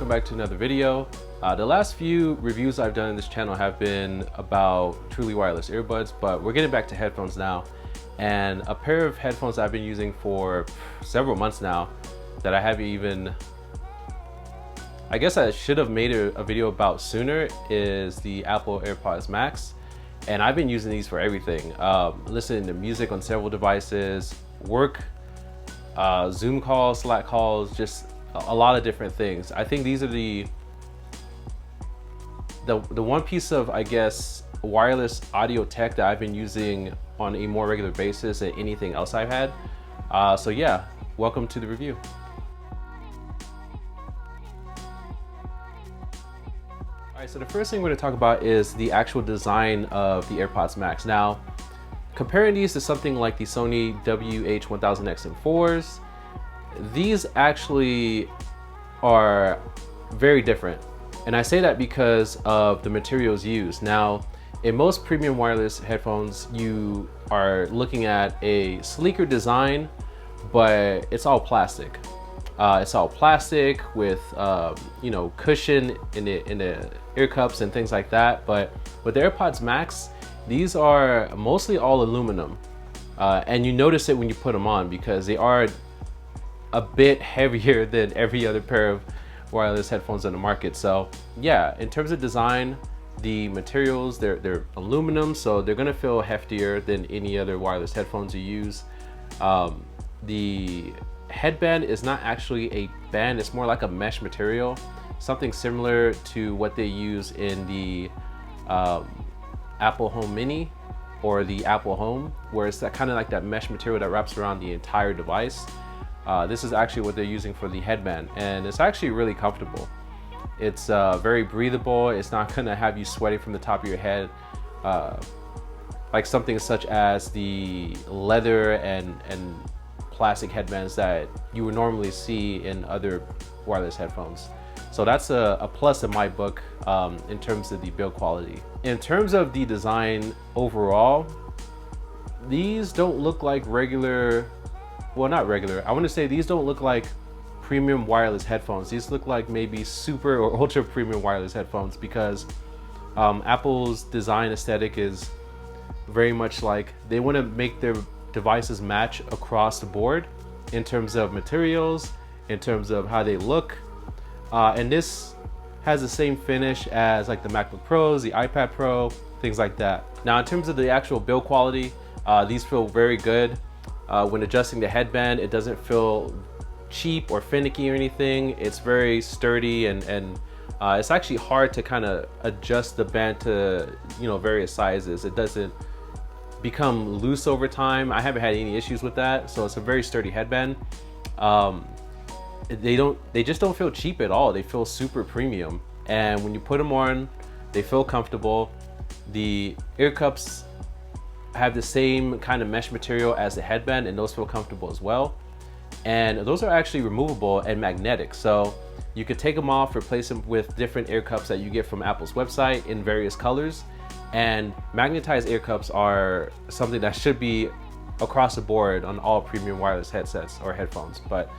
welcome back to another video. The last few reviews I've done in this channel have been about truly wireless earbuds, but we're getting back to headphones now. And a pair of headphones I've been using for several months now that I haven't even, I guess I should have made a video about sooner, is the Apple AirPods Max. And I've been using these for everything. Listening to music on several devices, work, Zoom calls, Slack calls, just a lot of different things. I think these are the one piece of, I guess, wireless audio tech that I've been using on a more regular basis than anything else I've had. So yeah, welcome to the review. All right, so the first thing we're going to talk about is the actual design of the AirPods Max. Now, comparing these to something like the Sony WH-1000XM4s, these actually are very different. And I say that because of the materials used. Now, in most premium wireless headphones, you are looking at a sleeker design, but it's all plastic. It's all plastic with cushion in the ear cups and things like that. But with the AirPods Max, these are mostly all aluminum, and you notice it when you put them on because they are a bit heavier than every other pair of wireless headphones on the market. So yeah, in terms of design, the materials, they're aluminum, so they're gonna feel heftier than any other wireless headphones you use. The headband is not actually a band, it's more like a mesh material, something similar to what they use in the Apple Home Mini or the Apple Home, where it's that kind of like that mesh material that wraps around the entire device. This is actually what they're using for the headband, and it's actually really comfortable. It's very breathable. It's not gonna have you sweating from the top of your head, like something such as the leather and plastic headbands that you would normally see in other wireless headphones. So that's a plus in my book in terms of the build quality. In terms of the design overall, these don't look like regular, well, not regular, I want to say these don't look like premium wireless headphones. These look like maybe super or ultra premium wireless headphones because Apple's design aesthetic is very much like they want to make their devices match across the board in terms of materials, in terms of how they look. And this has the same finish as like the MacBook Pros, the iPad Pro, things like that. Now, in terms of the actual build quality, these feel very good. When adjusting the headband, it doesn't feel cheap or finicky or anything. It's very sturdy, and it's actually hard to kind of adjust the band to various sizes. It doesn't become loose over time. I haven't had any issues with that, so it's a very sturdy headband. They just don't feel cheap at all. They feel super premium, and when you put them on, they feel comfortable. The ear cups have the same kind of mesh material as the headband, and those feel comfortable as well. And those are actually removable and magnetic, so you could take them off, replace them with different ear cups that you get from Apple's website in various colors. And magnetized ear cups are something that should be across the board on all premium wireless headsets or headphones, but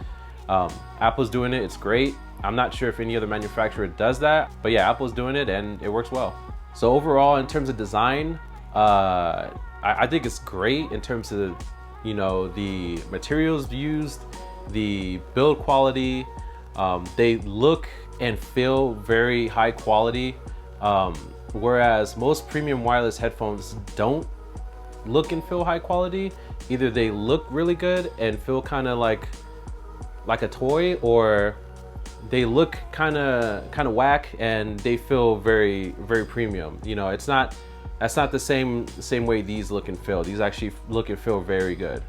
Apple's doing it. It's great. I'm not sure if any other manufacturer does that, but yeah, Apple's doing it and it works well. So overall, in terms of design, I think it's great in terms of the materials used, the build quality. They look and feel very high quality, whereas most premium wireless headphones don't look and feel high quality. Either they look really good and feel kind of like a toy, or they look kind of whack and they feel very, very premium. That's not the same way these look and feel. These actually look and feel very good.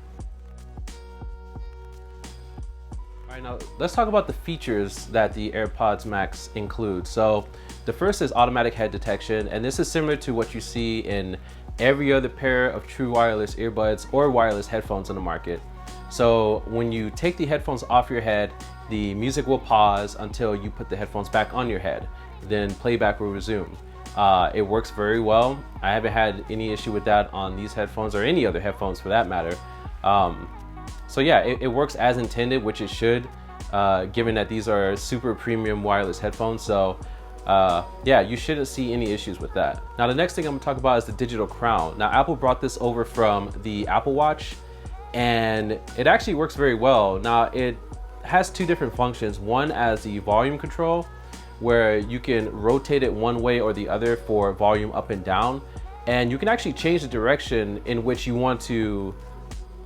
All right, now let's talk about the features that the AirPods Max includes. So the first is automatic head detection, and this is similar to what you see in every other pair of true wireless earbuds or wireless headphones on the market. So when you take the headphones off your head, the music will pause until you put the headphones back on your head. Then playback will resume. It works very well. I haven't had any issue with that on these headphones or any other headphones for that matter. So yeah, it works as intended, which it should. given that these are super premium wireless headphones. So yeah, you shouldn't see any issues with that. Now, the next thing I'm gonna talk about is the digital crown. Now, Apple brought this over from the Apple Watch, and it actually works very well. Now, it has two different functions. One as the volume control, where you can rotate it one way or the other for volume up and down. And you can actually change the direction in which you want to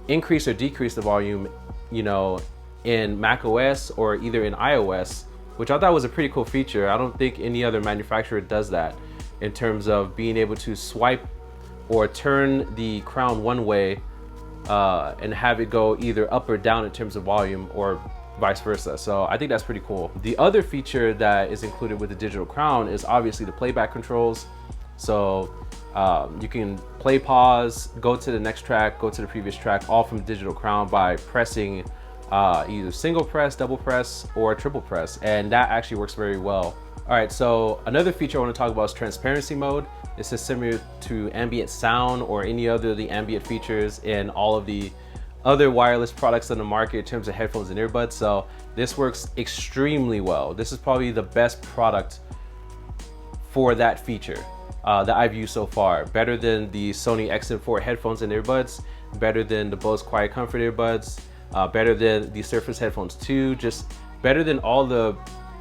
increase or decrease the volume, you know, in macOS or either in iOS, which I thought was a pretty cool feature. I don't think any other manufacturer does that in terms of being able to swipe or turn the crown one way and have it go either up or down in terms of volume or vice versa. So I think that's pretty cool. The other feature that is included with the digital crown is obviously the playback controls. So you can play, pause, go to the next track, go to the previous track, all from the digital crown by pressing either single press, double press, or triple press. And that actually works very well. All right, so another feature I want to talk about is transparency mode. This is similar to ambient sound or any other of the ambient features in all of the other wireless products on the market in terms of headphones and earbuds. So this works extremely well. This is probably the best product for that feature that I've used so far. Better than the Sony XM4 headphones and earbuds, better than the Bose Quiet Comfort earbuds, better than the Surface Headphones 2, just better than all the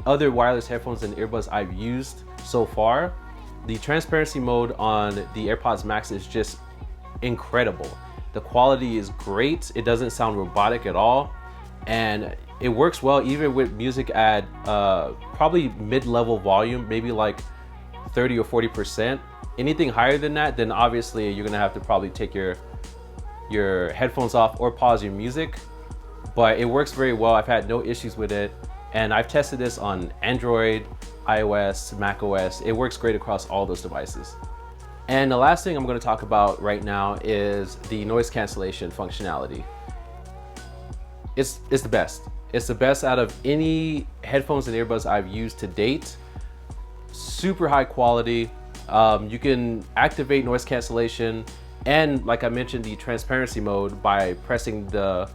other wireless headphones and earbuds I've used so far. The transparency mode on the AirPods Max is just incredible. The quality is great. It doesn't sound robotic at all. And it works well even with music at probably mid-level volume, maybe like 30 or 40%. Anything higher than that, then obviously you're gonna have to probably take your headphones off or pause your music. But it works very well. I've had no issues with it. And I've tested this on Android, iOS, macOS. It works great across all those devices. And the last thing I'm going to talk about right now is the noise cancellation functionality. It's the best. It's the best out of any headphones and earbuds I've used to date. Super high quality. You can activate noise cancellation and, like I mentioned, the transparency mode by pressing the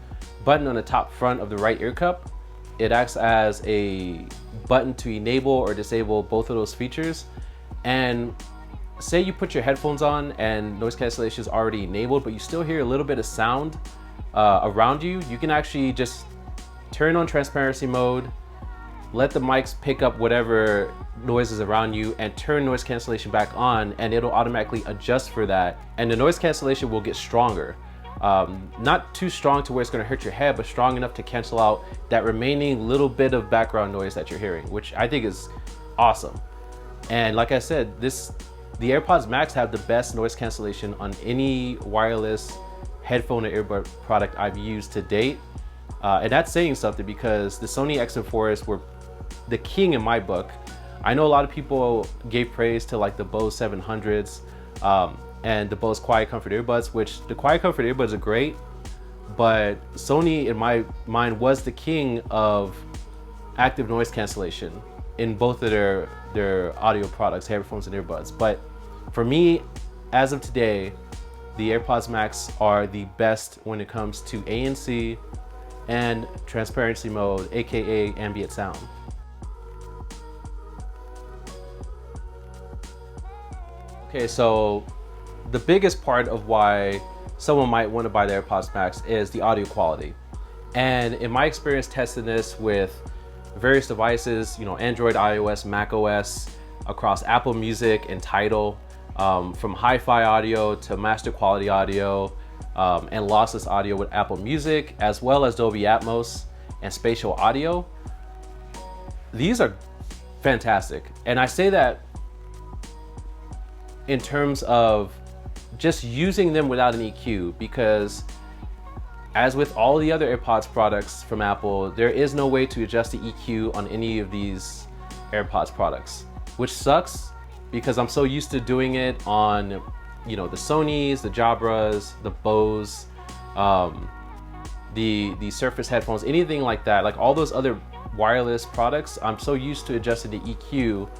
button on the top front of the right ear cup. It acts as a button to enable or disable both of those features. And say you put your headphones on and noise cancellation is already enabled, but you still hear a little bit of sound around you, you can actually just turn on transparency mode, let the mics pick up whatever noise is around you, and turn noise cancellation back on, and it'll automatically adjust for that. And the noise cancellation will get stronger. Not too strong to where it's going to hurt your head, but strong enough to cancel out that remaining little bit of background noise that you're hearing, which I think is awesome. And like I said, the AirPods Max have the best noise cancellation on any wireless headphone or earbud product I've used to date. And that's saying something because the Sony XM4s were the king in my book. I know a lot of people gave praise to like the Bose 700s, and the Bose Quiet Comfort earbuds, which the Quiet Comfort earbuds are great, but Sony in my mind was the king of active noise cancellation in both of their audio products, headphones and earbuds. But for me, as of today, the AirPods Max are the best when it comes to ANC and transparency mode, aka ambient sound. Okay, so the biggest part of why someone might want to buy the AirPods Max is the audio quality. And in my experience testing this with various devices, Android, iOS, macOS, across Apple Music and Tidal, from hi-fi audio to master quality audio, and lossless audio with Apple Music, as well as Dolby Atmos and spatial audio, these are fantastic. And I say that in terms of just using them without an EQ, because as with all the other AirPods products from Apple, there is no way to adjust the EQ on any of these AirPods products, which sucks because I'm so used to doing it on, the Sonys, the Jabras, the Bose, the Surface headphones, anything like that, like all those other wireless products, I'm so used to adjusting the EQ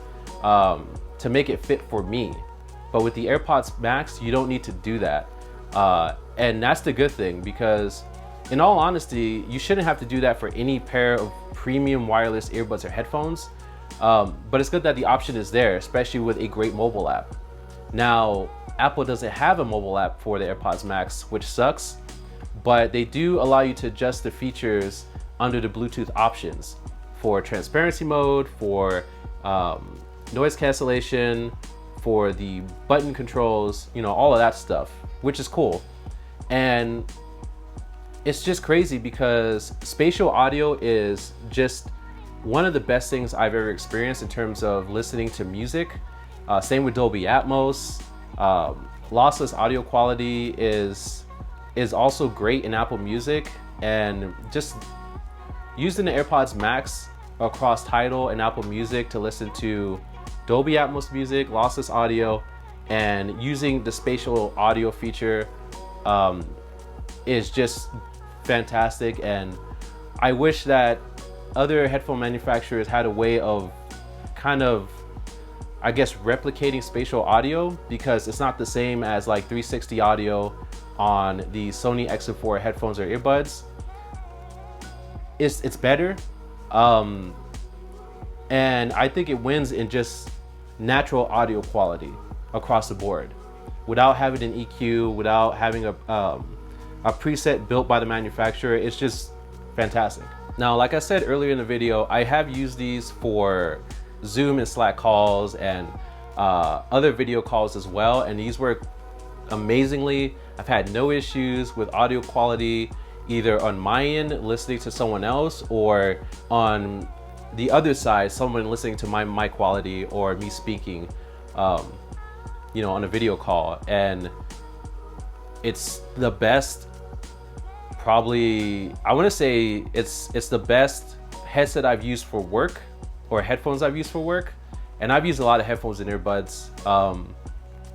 to make it fit for me. But with the AirPods Max, you don't need to do that. And that's the good thing, because in all honesty, you shouldn't have to do that for any pair of premium wireless earbuds or headphones. But it's good that the option is there, especially with a great mobile app. Now, Apple doesn't have a mobile app for the AirPods Max, which sucks, but they do allow you to adjust the features under the Bluetooth options for transparency mode, for noise cancellation, for the button controls, you know, all of that stuff, which is cool. And it's just crazy because spatial audio is just one of the best things I've ever experienced in terms of listening to music. Same with Dolby Atmos. Lossless audio quality is also great in Apple Music, and just using the AirPods Max across Tidal and Apple Music to listen to Dolby Atmos music, lossless audio, and using the spatial audio feature is just fantastic. And I wish that other headphone manufacturers had a way of kind of, I guess, replicating spatial audio, because it's not the same as like 360 audio on the Sony XM4 headphones or earbuds. It's better, and I think it wins in just natural audio quality across the board, without having an EQ, without having a preset built by the manufacturer. It's just fantastic. Now, like I said earlier in the video, I have used these for Zoom and Slack calls and other video calls as well, and these work amazingly. I've had no issues with audio quality, either on my end listening to someone else, or on the other side, someone listening to my mic quality or me speaking, you know, on a video call. And it's the best, probably, I want to say it's the best headset I've used for work, or headphones I've used for work. And I've used a lot of headphones and earbuds,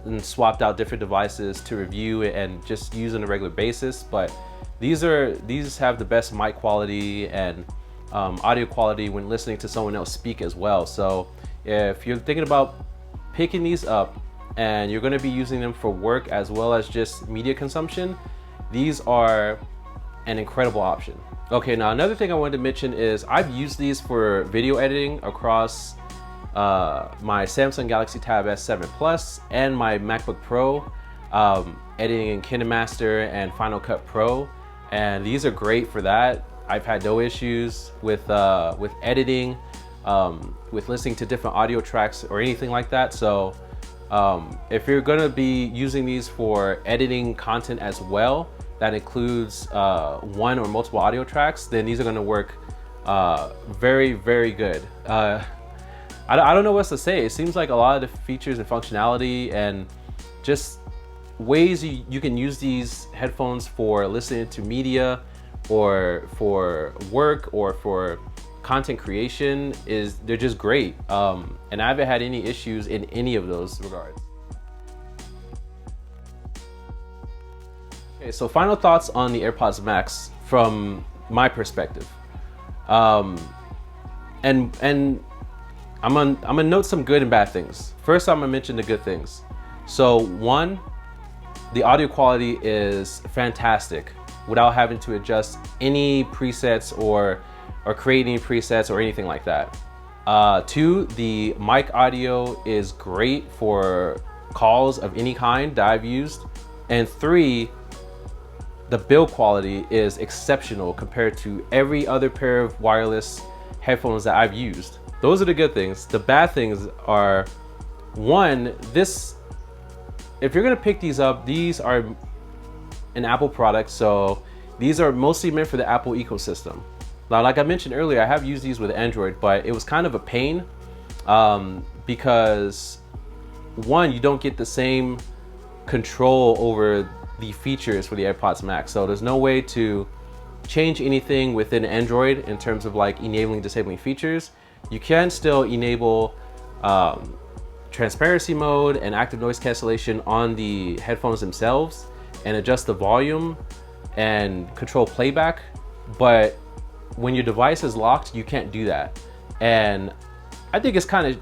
and swapped out different devices to review and just use on a regular basis. But these have the best mic quality and audio quality when listening to someone else speak as well. So if you're thinking about picking these up and you're going to be using them for work as well as just media consumption, these are an incredible option. Okay, now another thing I wanted to mention is I've used these for video editing across my Samsung Galaxy Tab S7 Plus and my MacBook Pro, editing in KineMaster and Final Cut Pro, and these are great for that. I've had no issues with editing, with listening to different audio tracks or anything like that. So if you're gonna be using these for editing content as well, that includes one or multiple audio tracks, then these are gonna work very, very good. I don't know what else to say. It seems like a lot of the features and functionality and just ways you can use these headphones for listening to media or for work or for content creation, they're just great. And I haven't had any issues in any of those regards. Okay, so final thoughts on the AirPods Max from my perspective. And I'm gonna note some good and bad things. First, I'm gonna mention the good things. So one, the audio quality is fantastic without having to adjust any presets or create any presets or anything like that. Two, the mic audio is great for calls of any kind that I've used. And three, the build quality is exceptional compared to every other pair of wireless headphones that I've used. Those are the good things. The bad things are, one, if you're gonna pick these up, these are an Apple product, so these are mostly meant for the Apple ecosystem. Now, like I mentioned earlier, I have used these with Android, but it was kind of a pain because one, you don't get the same control over the features for the AirPods Max. So there's no way to change anything within Android in terms of like enabling, disabling features. You can still enable transparency mode and active noise cancellation on the headphones themselves and adjust the volume and control playback. But when your device is locked, you can't do that. And I think it's kind of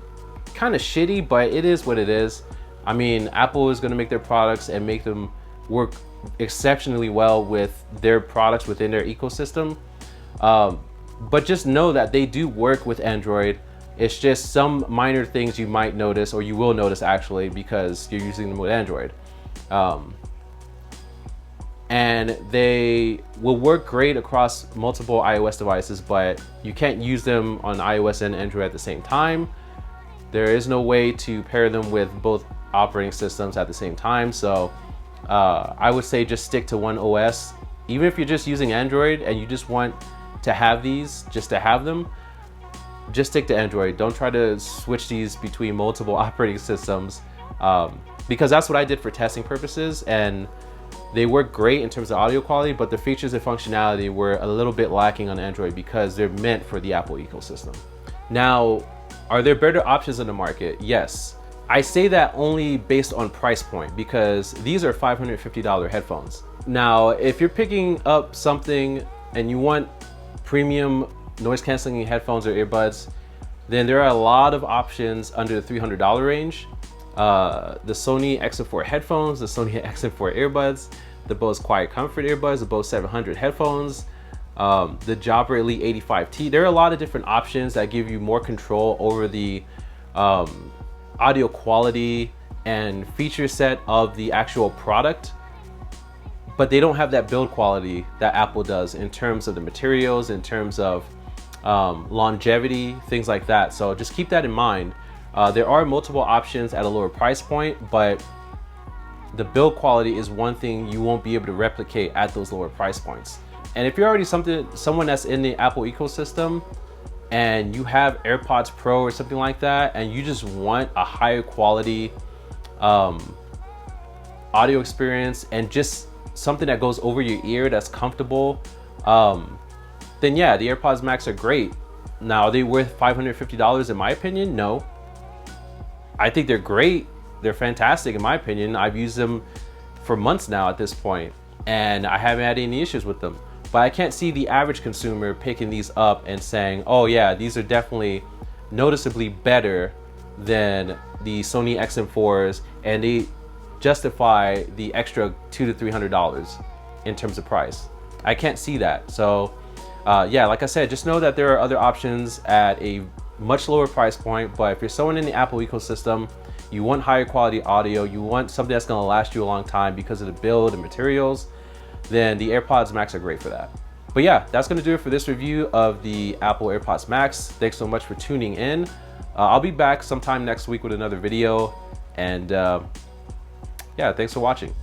shitty, but it is what it is. I mean, Apple is going to make their products and make them work exceptionally well with their products within their ecosystem. But just know that they do work with Android. It's just some minor things you might notice, or you will notice actually, because you're using them with Android. And they will work great across multiple iOS devices, but you can't use them on iOS and Android at the same time. There is no way to pair them with both operating systems at the same time. So I would say just stick to one OS. Even if you're just using Android and you just want to have these, just to have them, just stick to Android. Don't try to switch these between multiple operating systems, because that's what I did for testing purposes, and they work great in terms of audio quality, but the features and functionality were a little bit lacking on Android because they're meant for the Apple ecosystem. Now, are there better options in the market? Yes. I say that only based on price point, because these are $550 headphones. Now, if you're picking up something and you want premium noise canceling headphones or earbuds, then there are a lot of options under the $300 range. The Sony XM4 headphones, the Sony XM4 earbuds, the Bose Quiet Comfort earbuds, the Bose 700 headphones, the Jabra Elite 85T. There are a lot of different options that give you more control over the audio quality and feature set of the actual product, but they don't have that build quality that Apple does in terms of the materials, in terms of longevity, things like that. So just keep that in mind. There are multiple options at a lower price point, but the build quality is one thing you won't be able to replicate at those lower price points. And if you're already someone that's in the Apple ecosystem and you have AirPods Pro or something like that, and you just want a higher quality audio experience and just something that goes over your ear that's comfortable, then yeah, the AirPods Max are great. Now, are they worth $550 in my opinion? No. I think they're great. They're fantastic in my opinion. I've used them for months now at this point, and I haven't had any issues with them. But I can't see the average consumer picking these up and saying, oh yeah, these are definitely noticeably better than the Sony XM4s, and they justify the extra $200 to $300 in terms of price. I can't see that. So yeah, like I said, just know that there are other options at a much lower price point. But if you're someone in the Apple ecosystem, you want higher quality audio, you want something that's going to last you a long time because of the build and materials, then the AirPods Max are great for that. But yeah, that's going to do it for this review of the Apple AirPods Max. Thanks so much for tuning in. I'll be back sometime next week with another video, and yeah, thanks for watching.